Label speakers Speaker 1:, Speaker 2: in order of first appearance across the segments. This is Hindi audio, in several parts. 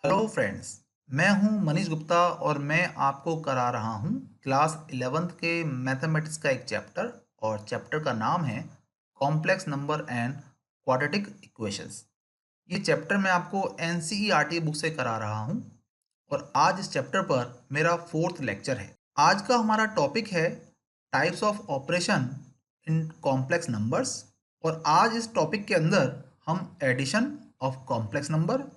Speaker 1: Hello friends. मैं हूं मनीष गुप्ता और मैं आपको करा रहा हूं क्लास 11th के मैथमेटिक्स का एक चैप्टर। और चैप्टर का नाम है complex number and quadratic equations. ये चैप्टर मैं आपको एनसीईआरटी बुक से करा रहा हूं और आज इस चैप्टर पर मेरा 4th लेक्चर है। आज का हमारा टॉपिक है types of operation in complex numbers. और आज इस टॉपिक के अंदर हम addition of complex number,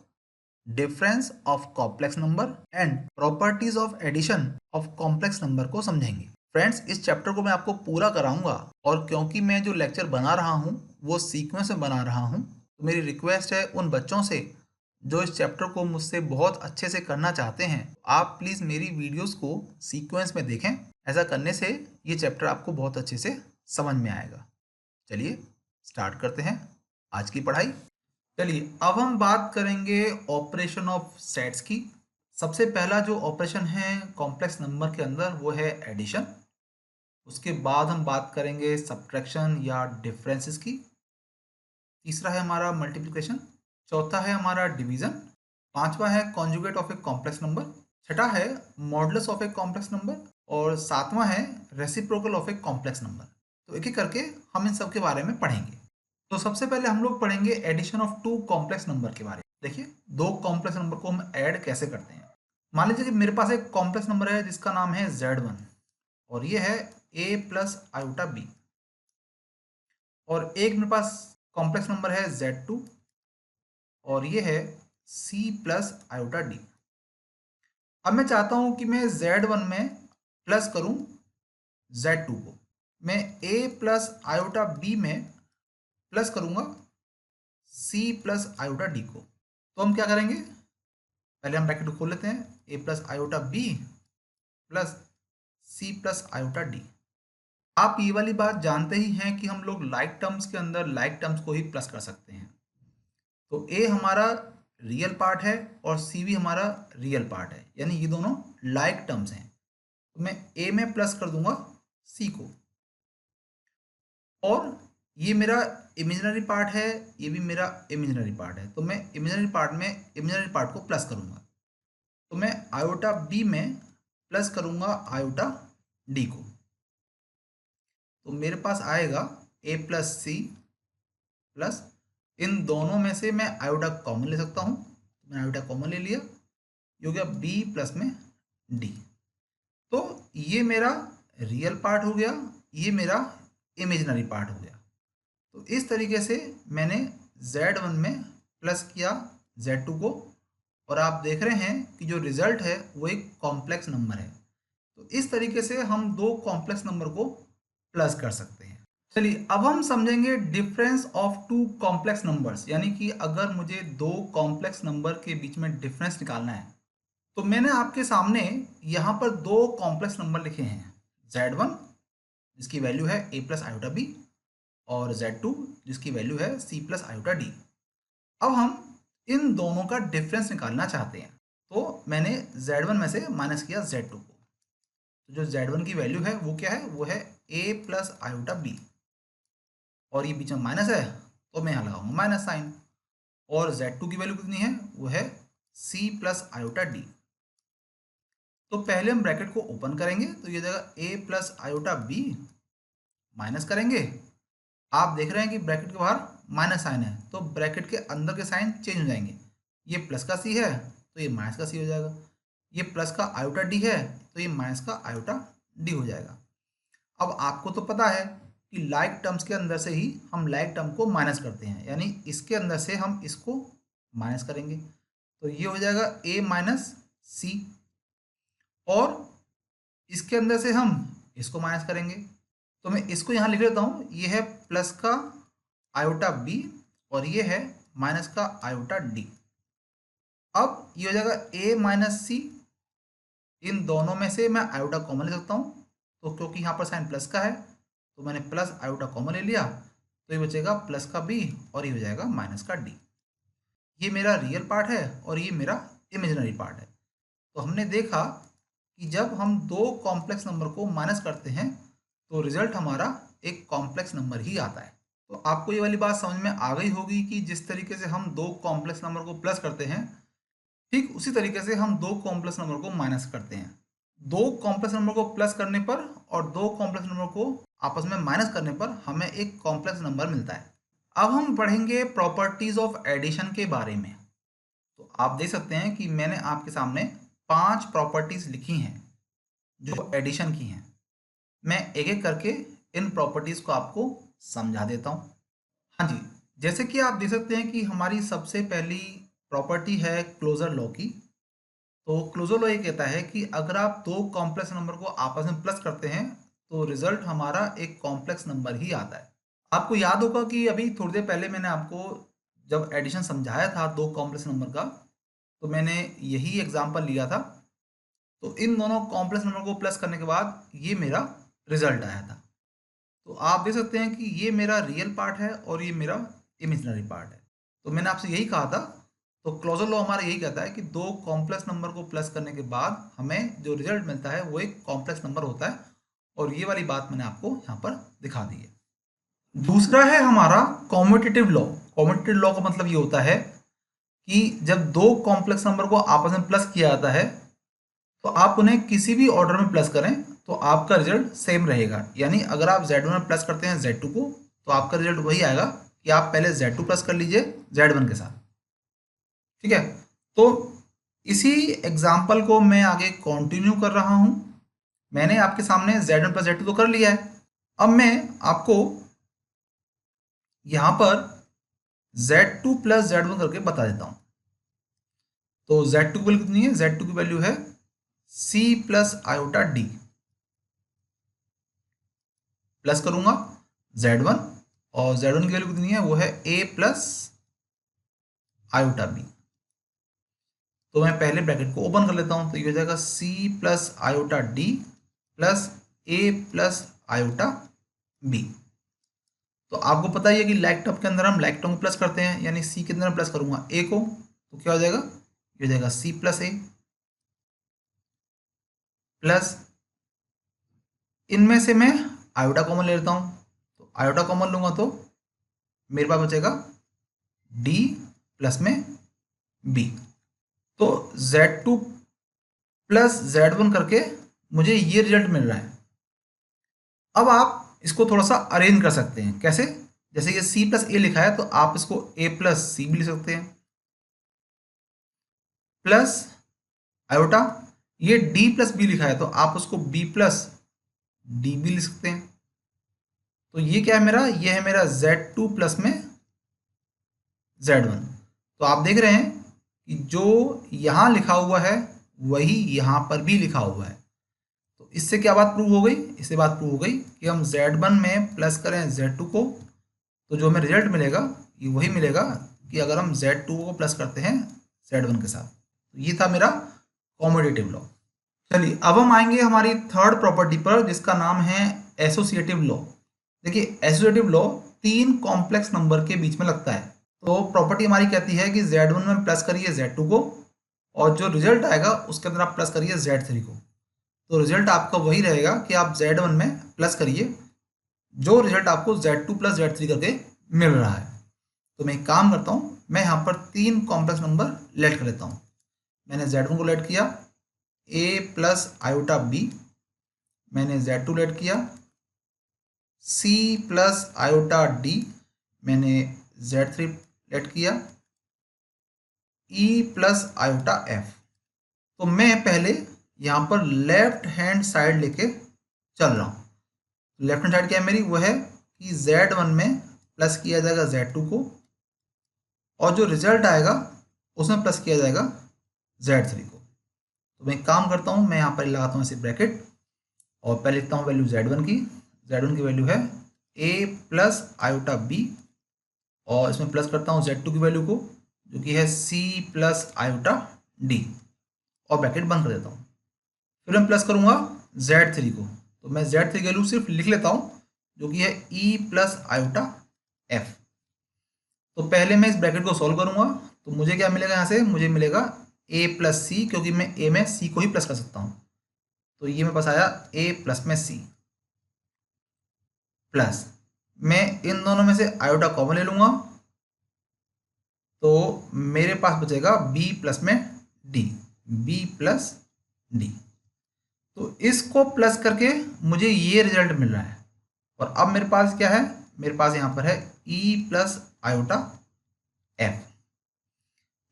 Speaker 1: difference of complex number and properties of addition of complex number को समझेंगे। फ्रेंड्स, इस चैप्टर को मैं आपको पूरा कराऊंगा और क्योंकि मैं जो लेक्चर बना रहा हूं वो सीक्वेंस में बना रहा हूं, तो मेरी रिक्वेस्ट है उन बच्चों से जो इस चैप्टर को मुझसे बहुत अच्छे से करना चाहते हैं, आप प्लीज़ मेरी वीडियोस को सीक्वेंस में देखें। ऐसा करने से ये चैप्टर आपको बहुत अच्छे से समझ में आएगा। चलिए स्टार्ट करते हैं आज की पढ़ाई। चलिए अब हम बात करेंगे ऑपरेशन ऑफ सेट्स की। सबसे पहला जो ऑपरेशन है कॉम्प्लेक्स नंबर के अंदर वो है एडिशन। उसके बाद हम बात करेंगे सब्ट्रैक्शन या डिफरेंसेस की। तीसरा है हमारा मल्टीप्लिकेशन। चौथा है हमारा डिवीजन। पांचवा है conjugate of a complex number. छठा है modulus of a complex number. और सातवां है reciprocal of a complex number. तो एक एक करके हम इन सब के बारे में पढ़ेंगे। तो सबसे पहले हम लोग पढ़ेंगे addition of two complex number के बारे में। देखिए, दो कॉम्प्लेक्स नंबर को हम ऐड कैसे करते हैं। मान लीजिए कि मेरे पास एक कॉम्प्लेक्स नंबर है जिसका नाम है Z1 और ये है a प्लस आयोटा बी। और एक मेरे पास कॉम्प्लेक्स नंबर है Z2 और ये है c प्लस आयोटा डी। अब मैं चाहता हूं कि मैं Z1 में प्लस करूं Z2 को। मैं a प्लस आयोटा बी में प्लस करूंगा c प्लस आयोटा डी को। तो हम क्या करेंगे, पहले हम ब्रैकेट खोल लेते हैं। A plus iota B plus C plus iota D. आप ये वाली बात जानते ही हैं कि हम लोग लाइक टर्म्स के अंदर लाइक टर्म्स को ही प्लस कर सकते हैं। तो ए हमारा रियल पार्ट है और सी भी हमारा रियल पार्ट है, यानी ये दोनों लाइक टर्म्स हैं। तो मैं ए में प्लस कर दूंगा सी को। और ये मेरा इमेजिनरी पार्ट है, ये भी मेरा इमेजिनरी पार्ट है। तो मैं इमेजिनरी पार्ट में इमेजिनरी पार्ट को प्लस करूंगा। तो मैं आयोटा बी में प्लस करूंगा आयोटा डी को। तो मेरे पास आएगा ए प्लस सी प्लस, इन दोनों में से मैं आयोटा कॉमन ले सकता हूं, तो मैंने आयोटा कॉमन ले लिया। ये हो गया बी प्लस में डी। तो ये मेरा रियल पार्ट हो गया, ये मेरा इमेजिनरी पार्ट हो गया। तो इस तरीके से मैंने Z1 में प्लस किया Z2 को और आप देख रहे हैं कि जो रिजल्ट है वो एक कॉम्प्लेक्स नंबर है। तो इस तरीके से हम दो कॉम्प्लेक्स नंबर को प्लस कर सकते हैं। चलिए अब हम समझेंगे difference of two complex numbers, यानी कि अगर मुझे दो कॉम्प्लेक्स नंबर के बीच में डिफरेंस निकालना है। तो मैंने आपके सामने यहाँ पर दो कॉम्प्लेक्स नंबर लिखे हैं, Z1 जिसकी वैल्यू है a प्लस आयोटा बी और Z2 जिसकी वैल्यू है c प्लस आयोटा डी। अब हम इन दोनों का डिफरेंस निकालना चाहते हैं। तो मैंने Z1 में से माइनस किया Z2 को। तो जो Z1 की वैल्यू है वो क्या है, वो है a प्लस आयोटा बी और ये बीच में माइनस है तो मैं यहाँ लगाऊंगा माइनस साइन। और Z2 की वैल्यू कितनी है, वो है c प्लस आयोटा डी। तो पहले हम ब्रैकेट को ओपन करेंगे तो ये जाएगा a plus iota b, minus करेंगे। आप देख रहे हैं कि ब्रैकेट के बाहर माइनस साइन है तो ब्रैकेट के अंदर के साइन चेंज हो जाएंगे। ये प्लस का सी है तो ये माइनस का सी हो जाएगा। ये प्लस का आयोटा डी है तो ये माइनस का आयोटा डी हो जाएगा। अब आपको तो पता है कि लाइक टर्म्स के अंदर से ही हम लाइक टर्म को माइनस करते हैं, यानी इसके अंदर से हम इसको माइनस करेंगे। तो ये हो जाएगा a माइनस सी और इसके अंदर से हम इसको माइनस करेंगे। तो मैं इसको यहाँ लिख लेता हूँ, ये है प्लस का आयोटा बी और ये है माइनस का आयोटा डी। अब ये हो जाएगा a माइनस सी, इन दोनों में से मैं आयोटा कॉमन ले सकता हूँ। तो क्योंकि यहाँ पर साइन प्लस का है तो मैंने प्लस आयोटा कॉमन ले लिया, तो ये बचेगा प्लस का बी और ये हो जाएगा माइनस का डी। ये मेरा रियल पार्ट है और ये मेरा इमेजिनरी पार्ट है। तो हमने देखा कि जब हम दो कॉम्प्लेक्स नंबर को माइनस करते हैं तो रिजल्ट हमारा एक कॉम्प्लेक्स नंबर ही आता है। तो आपको ये वाली बात समझ में आ गई होगी कि जिस तरीके से हम दो कॉम्प्लेक्स नंबर को प्लस करते हैं ठीक उसी तरीके से हम दो कॉम्प्लेक्स नंबर को माइनस करते हैं। दो कॉम्प्लेक्स नंबर को प्लस करने पर और दो कॉम्प्लेक्स नंबर को आपस में माइनस करने पर हमें एक कॉम्प्लेक्स नंबर मिलता है। अब हम पढ़ेंगे प्रॉपर्टीज ऑफ एडिशन के बारे में। तो आप देख सकते हैं कि मैंने आपके सामने 5 प्रॉपर्टीज लिखी हैं जो एडिशन की हैं। मैं एक एक करके इन प्रॉपर्टीज को आपको समझा देता हूं। हाँ जी, जैसे कि आप देख सकते हैं कि हमारी सबसे पहली प्रॉपर्टी है क्लोजर लॉ की। तो क्लोजर लॉ ये कहता है कि अगर आप दो कॉम्प्लेक्स नंबर को आपस में प्लस करते हैं तो रिजल्ट हमारा एक कॉम्प्लेक्स नंबर ही आता है। आपको याद होगा कि अभी थोड़ी देर पहले मैंने आपको जब एडिशन समझाया था दो कॉम्प्लेक्स नंबर का, तो मैंने यही एग्जांपल लिया था। तो इन दोनों कॉम्प्लेक्स नंबर को प्लस करने के बाद ये मेरा रिजल्ट आया था। तो आप देख सकते हैं कि ये मेरा रियल पार्ट है और ये मेरा इमेजिनरी पार्ट है। तो मैंने आपसे यही कहा था। तो क्लोजर लॉ हमारा यही कहता है कि दो कॉम्प्लेक्स नंबर को प्लस करने के बाद हमें जो रिजल्ट मिलता है वो एक कॉम्प्लेक्स नंबर होता है, और ये वाली बात मैंने आपको यहाँ पर दिखा दी है। दूसरा है हमारा कॉम्यूटेटिव लॉ। कॉम्यूटेटिव लॉ का मतलब ये होता है कि जब दो कॉम्प्लेक्स नंबर को आपस में प्लस किया जाता है तो आप उन्हें किसी भी ऑर्डर में प्लस करें तो आपका रिजल्ट सेम रहेगा। यानी अगर आप Z1 में प्लस करते हैं Z2 को तो आपका रिजल्ट वही आएगा कि आप पहले Z2 प्लस कर लीजिए Z1 के साथ। ठीक है, तो इसी एग्जाम्पल को मैं आगे कंटिन्यू कर रहा हूं। मैंने आपके सामने Z1 प्लस Z2 तो कर लिया है। अब मैं आपको यहां पर Z2 प्लस Z1 करके बता देता हूं। तो Z2 की वैल्यू कितनी है? Z2 की वैल्यू है C plus iota D। Plus करूंगा Z1 और Z1 की वैल्यू कितनी है? वो है A प्लस आयोटा B। तो मैं पहले ब्रैकेट को ओपन कर लेता हूं, तो ये हो जाएगा C plus iota D plus A plus iota B। तो आपको पता ही है कि लाइक टर्म के अंदर हम लाइक टर्म को प्लस करते हैं, यानी C के अंदर प्लस करूंगा A को, तो क्या हो जाएगा? ये हो जाएगा C प्लस A प्लस, इनमें से मैं आयोटा कॉमन ले लेता हूं। तो आयोटा कॉमन लूंगा तो मेरे पास बचेगा D प्लस में B। तो Z2 प्लस Z1 करके मुझे ये रिजल्ट मिल रहा है। अब आप इसको थोड़ा सा अरेंज कर सकते हैं। कैसे? जैसे ये C प्लस ए लिखा है तो आप इसको A प्लस सी भी लिख सकते हैं, प्लस आयोटा ये D प्लस बी लिखा है तो आप उसको B प्लस डी भी लिख सकते हैं। तो ये क्या है मेरा? ये है मेरा Z2 प्लस में Z1। तो आप देख रहे हैं कि जो यहाँ लिखा हुआ है वही यहाँ पर भी लिखा हुआ है। तो इससे क्या बात प्रूव हो गई? इससे बात प्रूव हो गई कि हम Z1 में प्लस करें Z2 को तो जो हमें रिजल्ट मिलेगा ये वही मिलेगा कि अगर हम Z2 को प्लस करते हैं Z1 के साथ। तो ये था मेरा कॉम्यूटेटिव लॉ। चलिए अब हम आएंगे हमारी थर्ड प्रॉपर्टी पर जिसका नाम है एसोसिएटिव लॉ। देखिए एसोसिएटिव लॉ तीन कॉम्प्लेक्स नंबर के बीच में लगता है। तो प्रॉपर्टी हमारी कहती है कि Z1 में प्लस करिए Z2 को और जो रिजल्ट आएगा उसके अंदर आप प्लस करिए Z3 को। तो रिजल्ट आपका वही रहेगा कि आप Z1 में प्लस करिए जो रिजल्ट आपको Z2 प्लस Z3 करके मिल रहा है। तो मैं एक काम करता हूँ, मैं यहाँ पर तीन कॉम्प्लेक्स नंबर लेट कर लेता हूँ। मैंने Z1 को लेट किया, A प्लस आयोटा B। मैंने Z2 लेट किया, C प्लस आयोटा D। मैंने Z3 लेट किया, E प्लस आयोटा F। तो मैं पहले यहाँ पर लेफ्ट हैंड साइड लेके चल रहा हूँ। लेफ्ट हैंड साइड क्या है मेरी? वो है कि Z1 में प्लस किया जाएगा Z2 को और जो रिजल्ट आएगा उसमें प्लस किया जाएगा Z3 को। तो मैं काम करता हूँ, मैं यहाँ पर लगाता हूँ ऐसे ब्रैकेट और पहले लिखता हूँ वैल्यू Z1 की। Z1 की वैल्यू है A प्लस आयोटा B और इसमें प्लस करता हूँ Z2 की वैल्यू को जो कि है C प्लस आयोटा D और ब्रैकेट बंद कर देता हूँ। फिर मैं प्लस करूँगा Z3 को, तो मैं Z3 की वैल्यू सिर्फ लिख लेता हूँ जो कि है E प्लस आयोटा F। तो पहले मैं इस ब्रैकेट को सॉल्व करूँगा तो मुझे क्या मिलेगा? यहाँ से मुझे मिलेगा A प्लस सी, क्योंकि मैं A में C को ही प्लस कर सकता हूँ। तो ये मेरे पास आया A प्लस में C प्लस, मैं इन दोनों में से आयोटा कॉमन ले लूंगा तो मेरे पास बचेगा B प्लस में डी, बी प्लस डी। तो इसको प्लस करके मुझे ये रिजल्ट मिल रहा है। और अब मेरे पास क्या है, मेरे पास यहाँ पर है ई प्लस आयोटा एफ।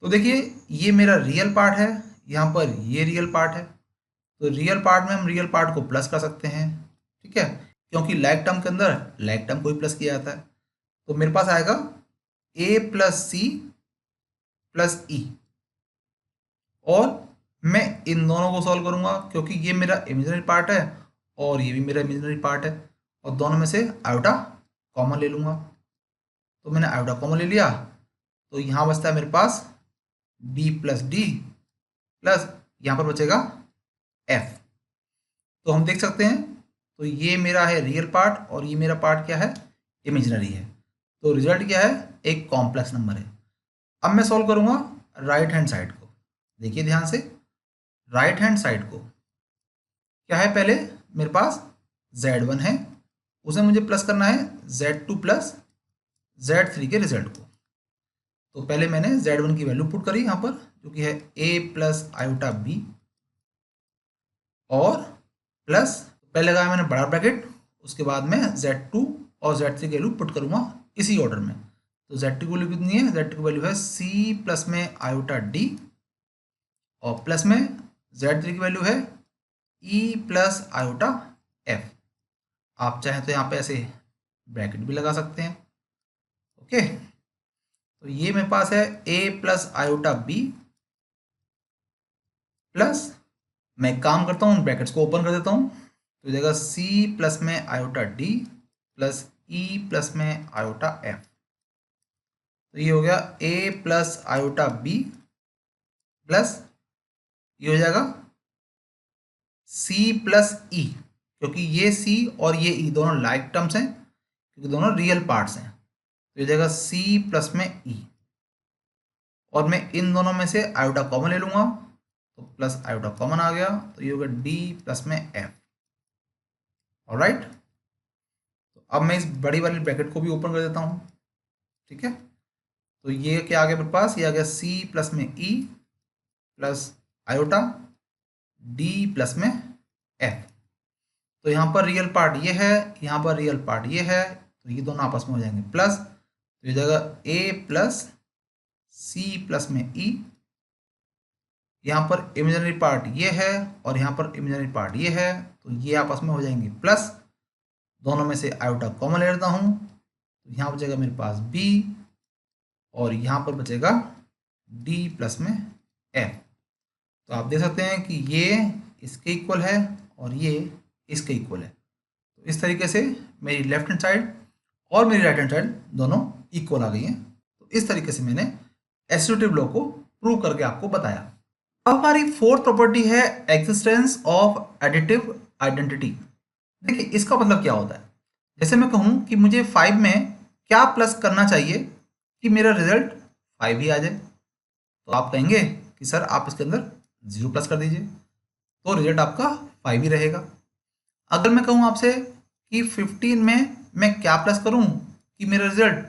Speaker 1: तो देखिए ये मेरा रियल पार्ट है, यहाँ पर ये रियल पार्ट है। तो रियल पार्ट में हम रियल पार्ट को प्लस कर सकते हैं, ठीक है, क्योंकि लाइक टर्म के अंदर लाइक टर्म को ही प्लस किया जाता है। तो मेरे पास आएगा ए प्लस सी प्लस ई। और मैं इन दोनों को सॉल्व करूंगा क्योंकि ये मेरा इमेजिनरी पार्ट है और ये भी मेरा इमेजिनरी पार्ट है, और दोनों में से आयोटा कॉमन ले लूंगा। तो मैंने आयोटा कॉमन ले लिया, तो यहाँ बचता है मेरे पास बी प्लस डी प्लस यहाँ पर बचेगा एफ। तो हम देख सकते हैं, तो ये मेरा है रियल पार्ट और ये मेरा पार्ट क्या है, इमेजिनरी है। तो रिजल्ट क्या है, एक कॉम्प्लेक्स नंबर है। अब मैं सॉल्व करूंगा राइट हैंड साइड को। देखिए ध्यान से, राइट हैंड साइड को क्या है, पहले मेरे पास z1 है, उसे मुझे प्लस करना है z2 प्लस z3 के रिजल्ट को। तो पहले मैंने z1 की वैल्यू पुट करी यहाँ पर, जो कि है a प्लस आयोटा b, और प्लस पहले लगाया मैंने बड़ा ब्रैकेट, उसके बाद में z2 और z3 की वैल्यू पुट करूंगा इसी ऑर्डर में। तो z2 की वैल्यू कितनी है, z2 की वैल्यू है c प्लस में आयोटा d, और प्लस में z3 की वैल्यू है e प्लस आयोटा f। आप चाहें तो यहाँ पे ऐसे ब्रैकेट भी लगा सकते हैं, ओके। तो ये मेरे पास है a plus iota b plus, मैं एक काम करता हूँ ब्रैकेट्स को ओपन कर देता हूँ, तो देगा c प्लस में iota d plus e plus में आयोटा f। तो ये हो गया a plus iota b plus ये हो जाएगा c प्लस e, क्योंकि ये c और ये e दोनों लाइक टर्म्स हैं, क्योंकि दोनों रियल पार्ट्स हैं। तो ये जाएगा c प्लस में e, और मैं इन दोनों में से आयोटा कॉमन ले लूंगा, तो प्लस आयोटा कॉमन आ गया, तो ये होगा d प्लस में f। ऑलराइट, तो अब मैं इस बड़ी वाली ब्रैकेट को भी ओपन कर देता हूँ, ठीक है। तो ये क्या आ गया मेरे पास, ये आ गया c प्लस में e plus iota d plus में f। तो यहाँ पर रियल पार्ट ये है, यहाँ पर रियल पार्ट ये है, तो ये दोनों आपस में हो जाएंगे प्लस। तो ये जाएगा a प्लस सी प्लस में e, यहाँ पर इमेजिनरी पार्ट ये है और यहाँ पर इमेजिनरी पार्ट ये है, तो ये आपस में हो जाएंगे प्लस। दोनों में से आयोटा कॉमन ले लेता हूँ, तो यहाँ बचेगा मेरे पास b, और यहाँ पर बचेगा d प्लस में f। तो आप देख सकते हैं कि ये इसके इक्वल है और ये इसके इक्वल है। तो इस तरीके से मेरी लेफ्ट हैंड साइड और मेरी राइट हैंड साइड दोनों इक्वल आ गई हैं। तो इस तरीके से मैंने एसोसिएटिव लॉ को प्रूव करके आपको बताया। अब हमारी फोर्थ प्रॉपर्टी है एग्जिस्टेंस ऑफ एडिटिव आइडेंटिटी। देखिए इसका मतलब क्या होता है, जैसे मैं कहूँ कि मुझे 5 में क्या प्लस करना चाहिए कि मेरा रिजल्ट 5 ही आ जाए, तो आप कहेंगे कि सर आप इसके अंदर 0 प्लस कर दीजिए, तो रिजल्ट आपका 5 ही रहेगा। अगर मैं कहूँ आपसे कि 15 में मैं क्या प्लस करूँ कि मेरा रिजल्ट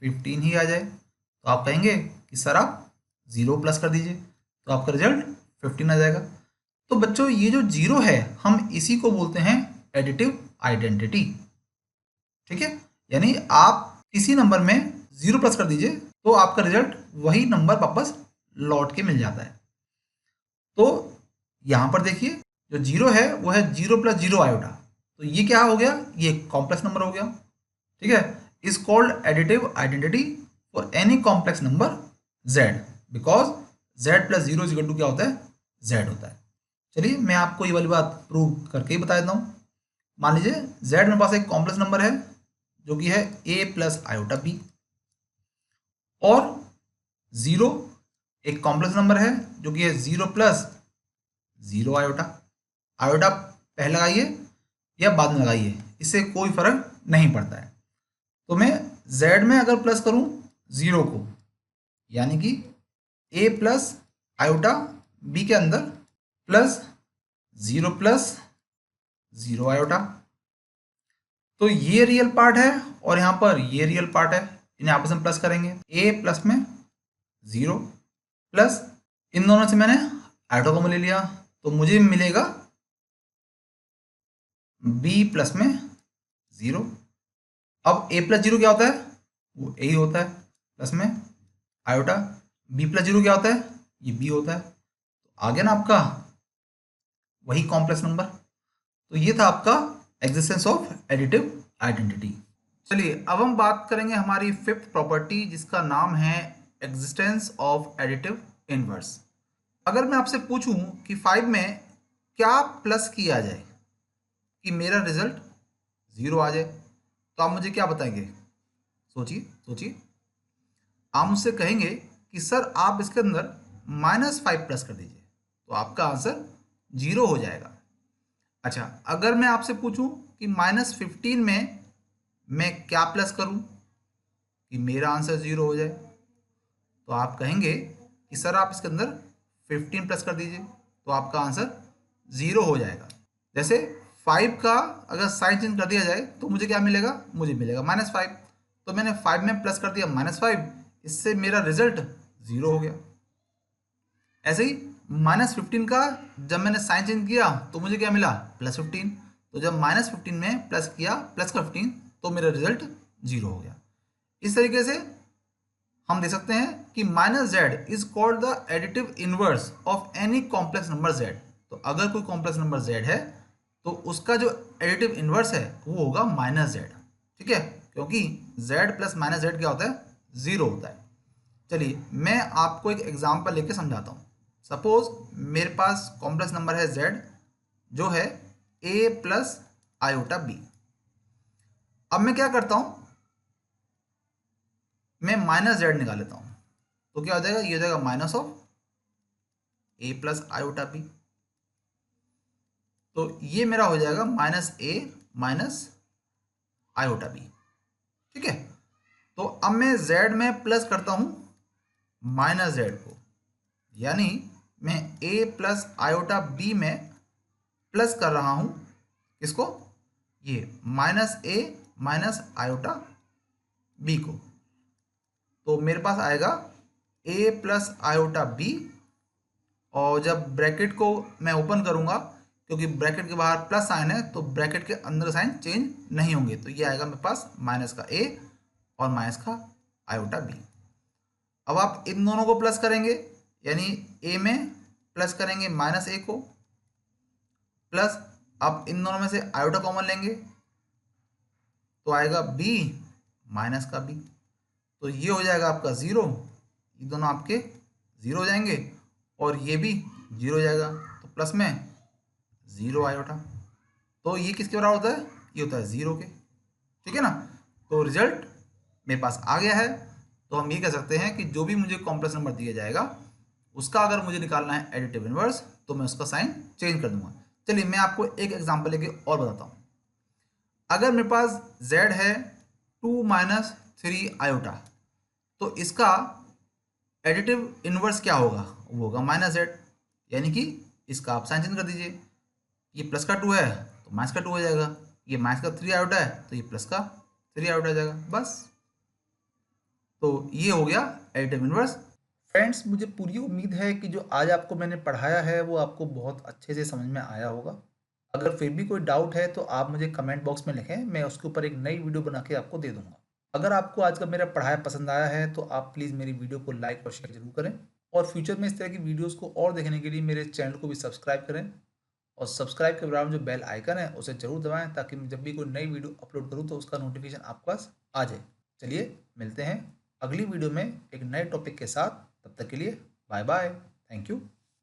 Speaker 1: 15 ही आ जाए, तो आप कहेंगे कि सर आप 0 प्लस कर दीजिए, तो आपका रिजल्ट 15 आ जाएगा। तो बच्चों ये जो 0 है, हम इसी को बोलते हैं एडिटिव आइडेंटिटी, ठीक है। यानी आप किसी नंबर में 0 प्लस कर दीजिए तो आपका रिजल्ट वही नंबर वापस लौट के मिल जाता है। तो यहाँ पर देखिए जो 0 है वो है 0 प्लस 0 आयोटा, तो ये क्या हो गया, ये कॉम्प्लेक्स नंबर हो गया, ठीक है। Is called additive identity for any complex number z, because z plus 0 is equal to क्या होता है, z होता है। चलिए मैं आपको ये वाली बात प्रूव करके ही बता देता हूँ। मान लीजिए z मेरे पास एक कॉम्प्लेक्स नंबर है जो कि है a प्लस आयोटा b, और 0 एक कॉम्प्लेक्स नंबर है जो कि है 0 प्लस 0 आयोटा। आयोटा पहले लगाइए या बाद में लगाइए, इससे कोई फर्क नहीं पड़ता है। तो मैं z में अगर प्लस करूं 0 को, यानी कि a प्लस आयोटा b के अंदर प्लस 0 प्लस 0 आयोटा, तो ये रियल पार्ट है और यहाँ पर ये रियल पार्ट है, इन्हें आपस में प्लस करेंगे। a प्लस में 0 प्लस इन दोनों से मैंने आयोटा कॉमन ले लिया, तो मुझे मिलेगा b प्लस में 0। अब a प्लस 0 क्या होता है, वो a ही होता है, प्लस में आयोटा b प्लस 0 क्या होता है, ये b होता है। तो आ गया ना आपका वही कॉम्प्लेक्स नंबर। तो ये था आपका एग्जिस्टेंस ऑफ एडिटिव आइडेंटिटी। चलिए अब हम बात करेंगे हमारी फिफ्थ प्रॉपर्टी, जिसका नाम है एग्जिस्टेंस ऑफ एडिटिव इनवर्स। अगर मैं आपसे पूछूं कि 5 में क्या प्लस किया जाए कि मेरा रिजल्ट 0 आ जाए, तो आप मुझे क्या बताएंगे? सोचिए सोचिए। आप मुझसे कहेंगे कि सर आप इसके अंदर -5 प्लस कर दीजिए, तो आपका आंसर 0 हो जाएगा। अच्छा, अगर मैं आपसे पूछूं कि -15 में मैं क्या प्लस करूं कि मेरा आंसर 0 हो जाए, तो आप कहेंगे कि सर आप इसके अंदर 15 प्लस कर दीजिए, तो आपका आंसर 0 हो जाएगा। जैसे 5 का अगर साइन चेंज कर दिया जाए तो मुझे क्या मिलेगा, मुझे मिलेगा -5। तो मैंने 5 में प्लस कर दिया -5, इससे मेरा रिजल्ट 0 हो गया। ऐसे ही -15 का जब मैंने साइन चेंज किया तो मुझे क्या मिला, +15। तो जब -15 में प्लस किया +15, तो मेरा रिजल्ट 0 हो गया। इस तरीके से हम देख सकते हैं कि -z is called the additive inverse of any complex number z। तो अगर कोई कॉम्प्लेक्स नंबर z है तो उसका जो एडिटिव इनवर्स है वो होगा -z। ठीक है, क्योंकि z प्लस -z क्या होता है, 0 होता है। चलिए मैं आपको एक एग्जांपल लेके समझाता हूँ। सपोज मेरे पास कॉम्प्लेक्स नंबर है z, जो है a प्लस आयोटा b। अब मैं क्या करता हूँ, मैं -z निकाल लेता हूँ, तो क्या हो जाएगा, ये हो जाएगा minus of a plus iota b। तो ये मेरा हो जाएगा -a माइनस आयोटा b। ठीक है, तो अब मैं z में प्लस करता हूँ -z को, यानी मैं a प्लस आयोटा b में प्लस कर रहा हूँ किसको, ये -a माइनस आयोटा b को। तो मेरे पास आएगा a प्लस आयोटा b, और जब ब्रैकेट को मैं ओपन करूंगा, क्योंकि ब्रैकेट के बाहर प्लस साइन है तो ब्रैकेट के अंदर साइन चेंज नहीं होंगे, तो ये आएगा मेरे पास माइनस का a और माइनस का आयोटा b। अब आप इन दोनों को प्लस करेंगे, यानी a में प्लस करेंगे -a को, प्लस आप इन दोनों में से आयोटा कॉमन लेंगे तो आएगा b माइनस का b। तो ये हो जाएगा आपका 0, ये दोनों आपके 0 हो जाएंगे, और ये भी 0 हो जाएगा, तो प्लस में 0 आयोटा। तो ये किसके बराबर होता है, ये होता है 0 के। ठीक है ना, तो रिजल्ट मेरे पास आ गया है। तो हम ये कह सकते हैं कि जो भी मुझे कॉम्प्लेक्स नंबर दिया जाएगा उसका अगर मुझे निकालना है एडिटिव इनवर्स, तो मैं उसका साइन चेंज कर दूंगा। चलिए मैं आपको एक एग्जांपल लेके और बताता हूँ। अगर मेरे पास z है 2 माइनस 3 आयोटा, तो इसका एडिटिव इनवर्स क्या होगा, वो होगा -z। यानी कि इसका आप साइन चेंज कर दीजिए, ये प्लस का 2 है तो माइनस का 2 हो जाएगा, ये माइनस का 3 आयोटा है तो ये प्लस का 3 आयोटा हो जाएगा, बस। तो ये हो गया एडिटिव इनवर्स। फ्रेंड्स, मुझे पूरी उम्मीद है कि जो आज आपको मैंने पढ़ाया है वो आपको बहुत अच्छे से समझ में आया होगा। अगर फिर भी कोई डाउट है तो आप मुझे कमेंट बॉक्स में लिखें, मैं उसके ऊपर एक नई वीडियो बना के आपको दे दूंगा। अगर आपको आज का मेरा पढ़ाया पसंद आया है तो आप प्लीज़ मेरी वीडियो को लाइक और शेयर जरूर करें, और फ्यूचर में इस तरह की वीडियोज़ को और देखने के लिए मेरे चैनल को भी सब्सक्राइब करें, और सब्सक्राइब के बराबर जो बेल आइकन है उसे जरूर दबाएं, ताकि मैं जब भी कोई नई वीडियो अपलोड करूं तो उसका नोटिफिकेशन आपके पास आ जाए। चलिए मिलते हैं अगली वीडियो में एक नए टॉपिक के साथ, तब तक के लिए बाय बाय, थैंक यू।